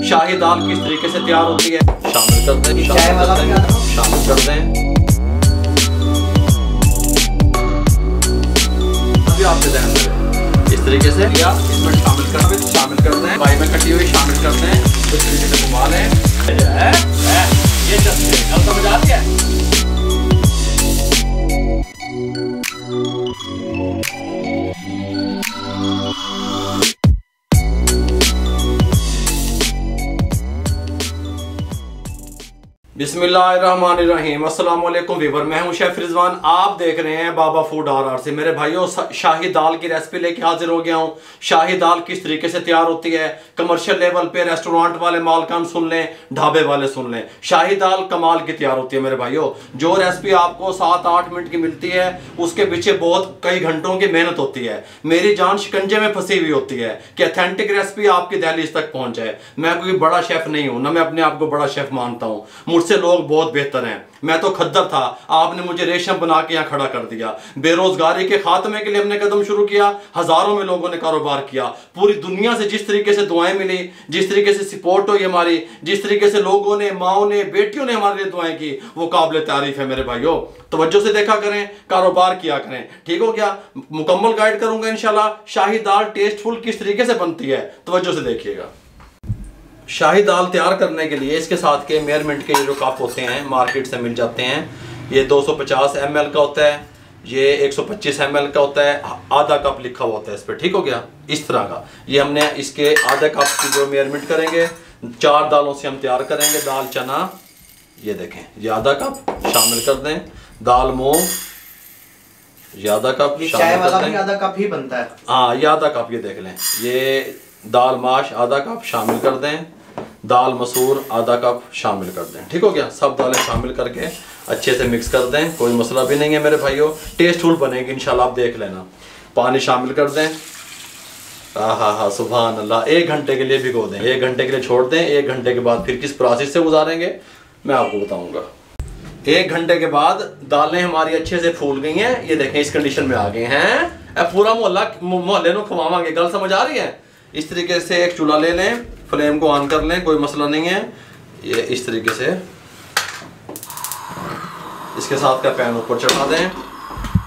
शाही दाल किस तरीके से तैयार होती है शामिल कर दें, शामिल कर दें। अभी आपके ध्यान में इस तरीके से या इसमें शामिल कर दें, पाई में कटी हुई शामिल कर दें, इस तरीके से घुमा लें। ये समझ आ गया। बिस्मिल्लाहिर्रहमानिर्रहीम। अस्सलाम वालेकुम वीवर, मैं हूं शेफ रिजवान। आप देख रहे हैं बाबा फूड RR से। मेरे भाइयों, शाही दाल की रेसिपी लेके हाजिर हो गया हूं। शाही दाल किस तरीके से तैयार होती है, कमर्शियल लेवल पे रेस्टोरेंट वाले मालकान सुन लें, ढाबे वाले सुन लें, शाही दाल कमाल की तैयार होती है। मेरे भाइयों, जो रेसिपी आपको 7-8 मिनट की मिलती है, उसके पीछे बहुत कई घंटों की मेहनत होती है। मेरी जान शिकंजे में फंसी हुई होती है कि ऑथेंटिक रेसिपी आपकी दहलीज तक पहुंच जाए। मैं कोई बड़ा शेफ नहीं हूं ना, मैं अपने आप को बड़ा शेफ मानता हूं। मुझसे लोग बहुत बेहतर हैं। मैं तो खद्दर था, आपने मुझे रेशम बना के यहाँ खड़ा कर दिया। बेरोजगारी के खात्मे के लिए हमने कदम शुरू किया, हजारों में लोगों ने कारोबार किया। पूरी दुनिया से जिस तरीके से दुआएं मिली, जिस तरीके से सपोर्ट हुई हमारी, जिस तरीके से लोगों ने, माओ ने, बेटियों ने हमारे लिए दुआएं की, वो काबिल तारीफ है। मेरे भाइयों, तवज्जो से देखा करें, कारोबार किया करें, ठीक हो गया। मुकम्मल गाइड करूंगा इंशाल्लाह। शाही दाल टेस्टफुल किस तरीके से बनती है, तवज्जो से देखिएगा। शाही दाल तैयार करने के लिए इसके साथ के मेजरमेंट के जो कप होते हैं मार्केट से मिल जाते हैं। ये 250 ml का होता है, ये 125 ml का होता है, आधा कप लिखा हुआ होता है इस पर, ठीक हो गया। इस तरह का ये हमने इसके आधा कप की जो मेजरमेंट करेंगे, 4 दालों से हम तैयार करेंगे। दाल चना, ये देखें, ये आधा कप शामिल कर दें। दाल मूंग, ये आधा कप शामिल कर दें। आधा कप ही बनता है, हाँ, ये आधा कप, ये देख लें। ये दाल माश आधा कप शामिल कर दें। दाल मसूर आधा कप शामिल कर दें, ठीक हो गया। सब दालें शामिल करके अच्छे से मिक्स कर दें, कोई मसला भी नहीं है मेरे भाइयों। टेस्टफुल बनेगी इंशाल्लाह, आप देख लेना। पानी शामिल कर दें। हाँ, सुभान अल्लाह। 1 घंटे के लिए भिगो दें, 1 घंटे के लिए छोड़ दें। 1 घंटे के बाद फिर किस प्रोसेस से गुजारेंगे मैं आपको बताऊंगा। 1 घंटे के बाद दालें हमारी अच्छे से फूल गई हैं, ये देखें, इस कंडीशन में आ गए हैं। पूरा मोहल्ले को खवावांगे, गल समझ आ रही है। इस तरीके से एक चूल्हा ले लें, फ्लेम को ऑन कर लें, कोई मसला नहीं है। ये इस तरीके से इसके साथ का पैन ऊपर चढ़ा दें।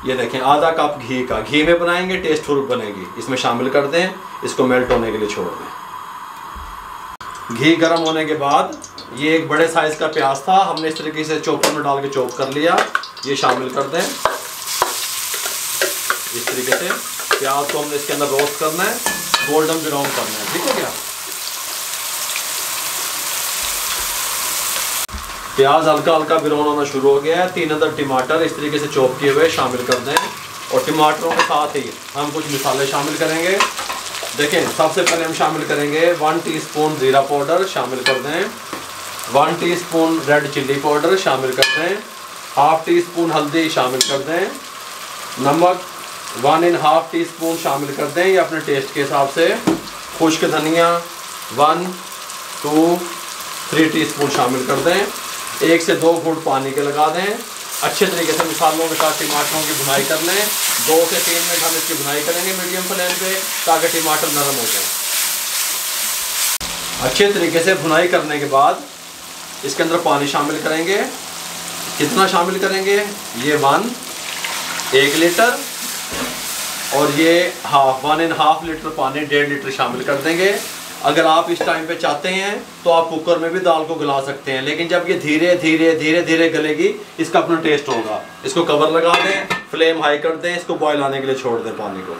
ये देखें, आधा कप घी का, घी में बनाएंगे, टेस्टफुल बनेगी। इसमें शामिल कर दें, इसको मेल्ट होने के लिए छोड़ दें। घी गर्म होने के बाद ये एक बड़े साइज का प्याज था, हमने इस तरीके से चॉपर में डाल के चॉप कर लिया, ये शामिल कर दें। इस तरीके से प्याज को हमने इसके अंदर रोस्ट करना है, गोल्डन ब्राउन करना है, ठीक हो गया। प्याज हल्का हल्का ब्राउन होना शुरू हो गया है। 3 अदर टमाटर इस तरीके से चॉप किए हुए शामिल कर दें, और टमाटरों के साथ ही हम कुछ मसाले शामिल करेंगे। देखें, सबसे पहले हम शामिल करेंगे 1 टीस्पून जीरा पाउडर शामिल कर दें, 1 टीस्पून रेड चिल्ली पाउडर शामिल कर दें, 1/2 टीस्पून हल्दी शामिल कर दें, नमक 1.5 टीस्पून शामिल कर दें, ये अपने टेस्ट के हिसाब से। खुश्क धनिया 1, 2, 3 टीस्पून शामिल कर दें। 1 से 2 घूंट पानी के लगा दें। अच्छे तरीके से मसालों के साथ टमाटरों की भुनाई कर लें। 2 से 3 मिनट हम इसकी भुनाई करेंगे मीडियम फ्लेम पे, ताकि टमाटर नरम हो जाए। अच्छे तरीके से भुनाई करने के बाद इसके अंदर पानी शामिल करेंगे। कितना शामिल करेंगे? ये 1 लीटर, और ये 1.5 लीटर पानी, 1.5 लीटर शामिल कर देंगे। अगर आप इस टाइम पे चाहते हैं तो आप कुकर में भी दाल को गला सकते हैं, लेकिन जब ये धीरे धीरे गलेगी, इसका अपना टेस्ट होगा। इसको कवर लगा दें, फ्लेम हाई कर दें, इसको बॉयल आने के लिए छोड़ दें पानी को।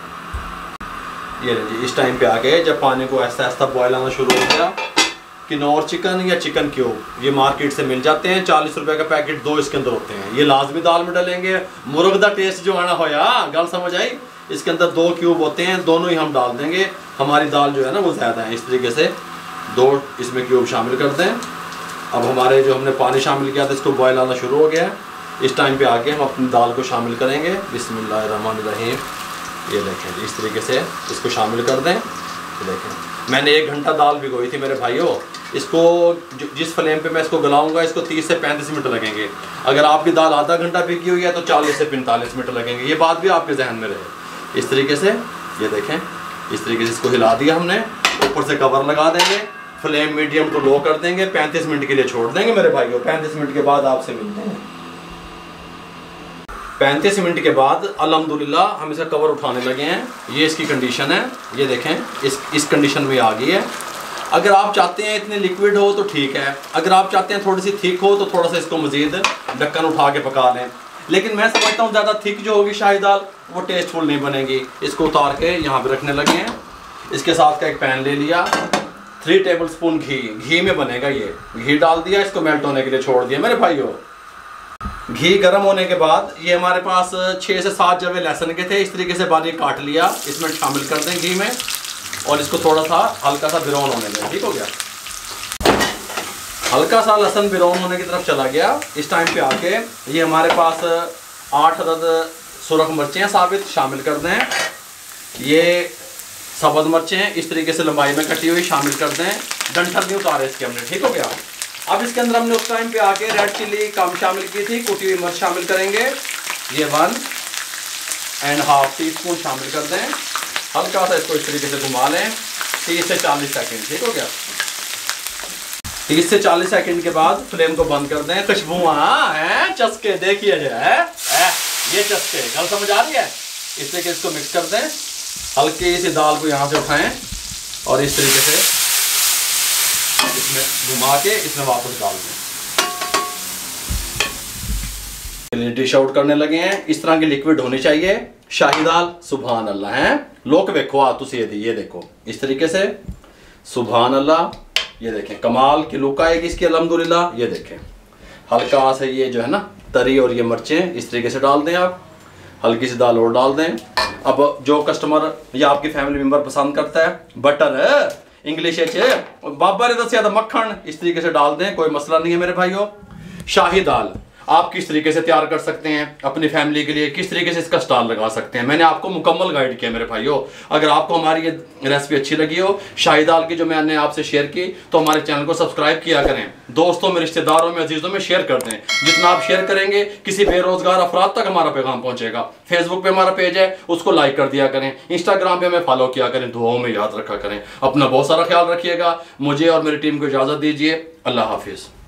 ये जी, इस टाइम पे आ गए, जब पानी को ऐसा ऐसा बॉयल आना शुरू हो गया। किनौर चिकन या चिकन क्यूब ये मार्केट से मिल जाते हैं, 40 रुपए का पैकेट 2 इसके अंदर होते हैं। ये लाजमी दाल में डालेंगे, मुर्ग दा टेस्ट जो आना होया, गल समझ आई। इसके अंदर 2 क्यूब होते हैं, दोनों ही हम डाल देंगे। हमारी दाल जो है ना वो ज़्यादा है, इस तरीके से 2 इसमें क्यूब शामिल कर दें। अब हमारे जो हमने पानी शामिल किया था, इसको बॉयल आना शुरू हो गया है। इस टाइम पे आके हम अपनी दाल को शामिल करेंगे। बिस्मिल्लाहिर्रहमानिर्रहीम। ये देखें, इस तरीके से इसको शामिल कर दें। ये देखें, मैंने 1 घंटा दाल भिगोई थी मेरे भाइयों। इसको जिस फ्लेम पे मैं इसको गलाऊंगा, इसको 30 से 35 मिनट लगेंगे। अगर आपकी दाल आधा घंटा भिगी हुई है तो 40 से 45 मिनट लगेंगे। ये बात भी आपके जहन में रहे। इस तरीके से ये देखें, इस तरीके से इसको हिला दिया हमने, ऊपर से कवर लगा देंगे, फ्लेम मीडियम को लो कर देंगे, 35 मिनट के लिए छोड़ देंगे मेरे भाइयों। 35 मिनट के बाद आपसे मिलते हैं। 35 मिनट के बाद अल्हम्दुलिल्लाह हम इसका कवर उठाने लगे हैं। ये इसकी कंडीशन है, ये देखें इस कंडीशन में आ गई है। अगर आप चाहते हैं इतने लिक्विड हो तो ठीक है, अगर आप चाहते हैं थोड़ी सी थिक हो तो थोड़ा सा इसको मज़ीद ढक्कन उठा के पका लें। लेकिन मैं समझता हूँ ज़्यादा थिक जो होगी शाही दाल वो टेस्टफुल नहीं बनेगी। इसको उतार के यहाँ पे रखने लगे हैं। इसके साथ का एक पैन ले लिया, 3 टेबल स्पून घी में बनेगा ये। घी डाल दिया, इसको मेल्ट होने के लिए छोड़ दिया मेरे भाइयों। घी गर्म होने के बाद ये हमारे पास 6 से 7 जवे लहसुन के थे, इस तरीके से बारीक काट लिया, इसमें शामिल कर दें घी में और इसको थोड़ा सा हल्का सा ब्राउन होने दें। ठीक हो गया, हल्का सा लहसुन ब्राउन होने की तरफ चला गया। इस टाइम पे आके ये हमारे पास 8 अदद सुरख मिर्चें साबित शामिल कर दें। ये सब्ज़ मिर्चें इस तरीके से लंबाई में कटी हुई शामिल कर दें, डंठल नहीं उतारे इसके हमने। ठीक हो गया, अब इसके अंदर हमने उस टाइम पे आके रेड चिल्ली कम शामिल की थी, कुटी हुई मिर्च शामिल करेंगे। ये 1.5 टीस्पून शामिल कर दें। हल्का सा इसको इस तरीके से घुमा लें 30 से 40 सेकेंड। ठीक हो गया, 30 से 40 सेकंड के बाद फ्लेम को बंद कर दें। खुशबू है चस्के देखिए जो है ये चस्के गल समझ आ रही है। इस तरीके इसको मिक्स कर दें, हल्की सी दाल को यहाँ से उठाएं और इस तरीके से इसमें घुमा के इसमें वापस डाल दें। डिश आउट करने लगे हैं। इस तरह की लिक्विड होनी चाहिए शाही दाल। सुभान अल्लाह है लोग वेखो आ तुसी ये देखो इस तरीके से, सुभान अल्लाह। ये देखें कमाल की लुक आएगी इसकी अल्हम्दुलिल्लाह। ये देखें हल्का सा ये जो है ना तरी और ये मिर्चें इस तरीके से डाल दें आप, हल्की सी दाल और डाल दें। अब जो कस्टमर या आपकी फैमिली मेम्बर पसंद करता है बटर इंग्लिश बाबा ने दसिया था मक्खन, इस तरीके से डाल दें, कोई मसला नहीं है मेरे भाइयों। शाही दाल आप किस तरीके से तैयार कर सकते हैं अपनी फैमिली के लिए, किस तरीके से इसका स्टॉल लगा सकते हैं, मैंने आपको मुकम्मल गाइड किया मेरे भाइयों। अगर आपको हमारी ये रेसिपी अच्छी लगी हो शाही दाल की जो मैंने आपसे शेयर की, तो हमारे चैनल को सब्सक्राइब किया करें, दोस्तों में रिश्तेदारों में अजीज़ों में शेयर कर दें। जितना आप शेयर करेंगे किसी बेरोजगार अफराद तक हमारा पैगाम पहुंचेगा। फेसबुक पे हमारा पेज है उसको लाइक कर दिया करें, इंस्टाग्राम पे हमें फॉलो किया करें, दुआओं में याद रखा करें। अपना बहुत सारा ख्याल रखिएगा। मुझे और मेरी टीम को इजाज़त दीजिए। अल्लाह हाफिज़।